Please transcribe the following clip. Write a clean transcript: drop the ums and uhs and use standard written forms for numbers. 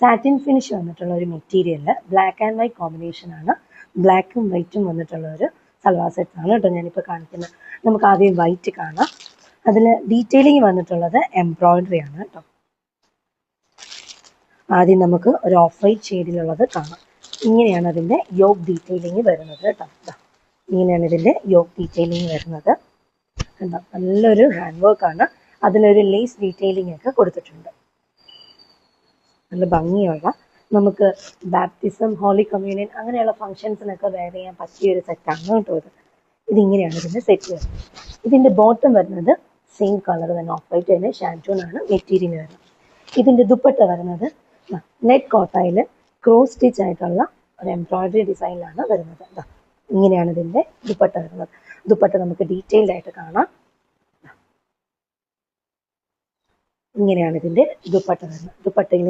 Satin finish വന്നിട്ടുള്ള ഒരു മെറ്റീരിയലിൽ ബ്ലാക്ക് ആൻഡ് വൈറ്റ് കോമ്പിനേഷനാണ്. ബ്ലാക്കും വൈറ്റും വന്നിട്ടുള്ള ഒരു സൽവാർ സെറ്റാണ് കേട്ടോ ഞാനിപ്പോൾ കാണിക്കുന്നത്. നമുക്ക് ആദ്യം വൈറ്റ് കാണാം. അതിൽ ഡീറ്റെയിലിംഗ് വന്നിട്ടുള്ളത് എംബ്രോയിഡറി ആണ് കേട്ടോ. ആദ്യം നമുക്ക് ഒരു ഓഫ് വൈറ്റ് ഷെയ്ഡിലുള്ളത് കാണാം. ഇങ്ങനെയാണ് അതിൻ്റെ യോക്ക് ഡീറ്റെയിലിംഗ് വരുന്നത് കേട്ടോ. ഇങ്ങനെയാണ് ഇതിൻ്റെ യോക്ക് ഡീറ്റെയിലിംഗ് വരുന്നത്. എന്താ നല്ലൊരു ഹാൻഡ് വർക്കാണ്. അതിലൊരു ലേസ് ഡീറ്റെയിലിംഗ് ഒക്കെ കൊടുത്തിട്ടുണ്ട്. നല്ല ഭംഗിയുള്ള, നമുക്ക് ബാപ്റ്റിസം, ഹോളി കമ്മ്യൂണിയൻ അങ്ങനെയുള്ള ഫംഗ്ഷൻസിനൊക്കെ വെയർ ചെയ്യാൻ പറ്റിയ ഒരു സെറ്റാണ് കേട്ടോ ഇത്. ഇതിങ്ങനെയാണ് ഇതിൻ്റെ സെറ്റ് വരുന്നത്. ഇതിൻ്റെ ബോട്ടം വരുന്നത് സെയിം കളർ തന്നെ, ഓഫ് വൈറ്റ് തന്നെ ഷാൻറ്റൂണാണ് മെറ്റീരിയൽ വരുന്നത്. ഇതിൻ്റെ ദുപ്പട്ട വരുന്നത് നെറ്റ് കോട്ടയിൽ ക്രോസ് സ്റ്റിച്ച് ആയിട്ടുള്ള ഒരു എംബ്രോയിഡറി ഡിസൈനിലാണ് വരുന്നത്. ഇങ്ങനെയാണ് ഇതിൻ്റെ ദുപ്പട്ട വരുന്നത്. ദുപ്പട്ട നമുക്ക് ഡീറ്റെയിൽഡ് ആയിട്ട് കാണാം. ഇങ്ങനെയാണ് ഇതിൻ്റെ ദുപ്പട്ട വരുന്നത്. ദുപ്പട്ടയിൽ